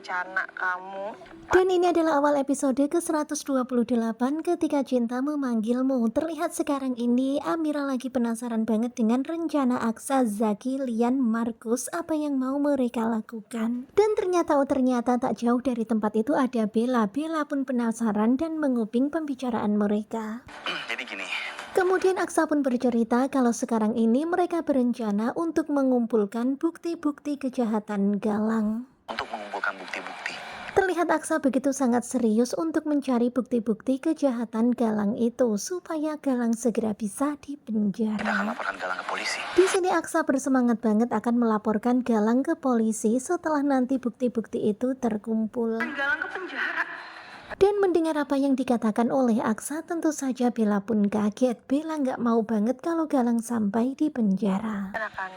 rencana kamu. Dan ini adalah awal episode ke-128 ketika cinta memanggilmu. Terlihat sekarang ini Amira lagi penasaran banget dengan rencana Aksa, Zaki, Lian, Markus, apa yang mau mereka lakukan. Dan ternyata tak jauh dari tempat itu ada Bella. Bella pun penasaran dan menguping pembicaraan mereka. Jadi gini, Kemudian Aksa pun bercerita kalau sekarang ini mereka berencana untuk mengumpulkan bukti-bukti kejahatan Galang. untuk mengumpulkan bukti-bukti. Terlihat Aksa begitu sangat serius untuk mencari bukti-bukti kejahatan Galang itu supaya Galang segera bisa Kita akan dipenjara. laporkan Galang ke polisi. Di sini Aksa bersemangat banget akan melaporkan Galang ke polisi setelah nanti bukti-bukti itu terkumpul. Galang ke penjara. Dan mendengar apa yang dikatakan oleh Aksa, tentu saja Bella pun kaget. Bella nggak mau banget kalau Galang sampai di penjara. Dan akan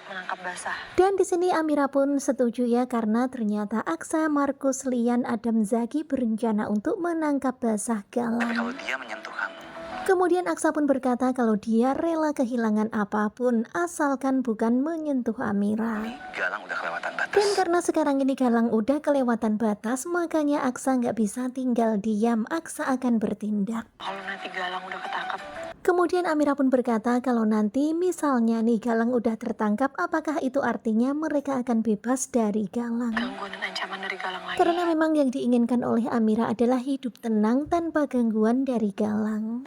menangkap basah. Dan di sini Amira pun setuju ya karena ternyata Aksa, Markus, Lian, Adam, Zaki berencana untuk menangkap basah Tapi kalau Galang. dia menyentuh kamu, Kemudian Aksa pun berkata kalau dia rela kehilangan apapun asalkan bukan menyentuh Amira. Galang udah kelewatan batas. Dan karena sekarang ini Galang udah kelewatan batas, makanya Aksa nggak bisa tinggal diam. Aksa akan bertindak. Kalau nanti Galang udah ketangkap, Kemudian Amira pun berkata kalau nanti misalnya nih Galang udah tertangkap, apakah itu artinya mereka akan bebas dari Galang? gangguan dan ancaman dari Galang lagi. Karena memang yang diinginkan oleh Amira adalah hidup tenang tanpa gangguan dari Galang.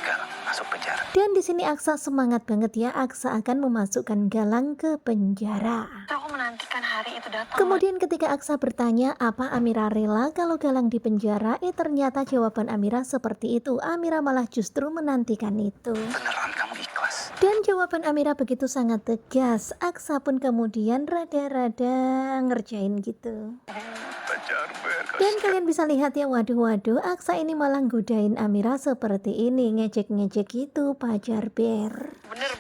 Galang masuk penjara. Dan di sini Aksa semangat banget ya, Aksa akan memasukkan Galang ke penjara. Terus aku menantikan hari itu datang. Kemudian ketika Aksa bertanya apa Amira rela kalau Galang di penjara, ternyata jawaban Amira seperti itu. Amira malah justru menantikan itu. Beneran kamu ikhlas? Dan jawaban Amira begitu sangat tegas. Aksa pun kemudian rada-rada ngerjain gitu. Pacar ber. Dan kalian bisa lihat ya, waduh, Aksa ini malah godain Amira seperti ini, ngejek-ngejek gitu, pacar ber. Bener.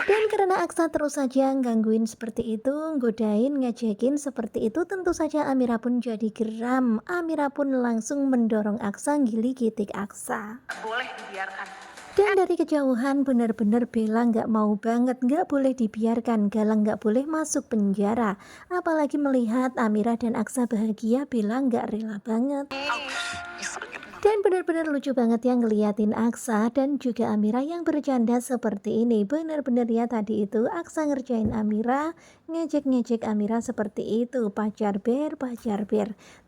Dan karena Aksa terus saja gangguin seperti itu, godain, ngejekin seperti itu, tentu saja Amira pun jadi geram. Amira pun langsung mendorong Aksa, gili-gitik Aksa. Boleh dibiarkan. Dan dari kejauhan benar-benar Bella nggak mau banget, nggak boleh dibiarkan, Galang nggak boleh masuk penjara. Apalagi melihat Amira dan Aksa bahagia, Bella nggak rela banget. Dan benar-benar lucu banget yang ngeliatin Aksa dan juga Amira yang bercanda seperti ini. Benar-benar ya tadi itu Aksa ngerjain Amira, ngejek-ngejek Amira seperti itu. Pacar ber.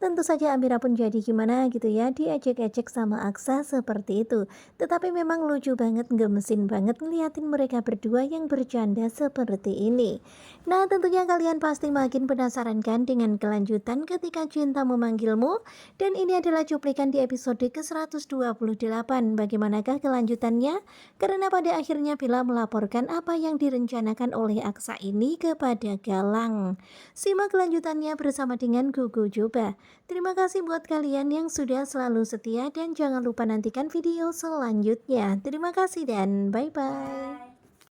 Tentu saja Amira pun jadi gimana gitu ya, diejek-ejek sama Aksa seperti itu. Tetapi memang lucu banget, gemesin banget ngeliatin mereka berdua yang bercanda seperti ini. Nah tentunya kalian pasti makin penasaran kan dengan kelanjutan ketika cinta memanggilmu. Dan ini adalah cuplikan di episode ke-128. Bagaimanakah kelanjutannya? Karena pada akhirnya Bella melaporkan apa yang direncanakan oleh Aksa ini kepada Galang. Simak kelanjutannya bersama dengan Gugu Joba. Terima kasih buat kalian yang sudah selalu setia dan jangan lupa nantikan video selanjutnya. Terima kasih dan bye-bye.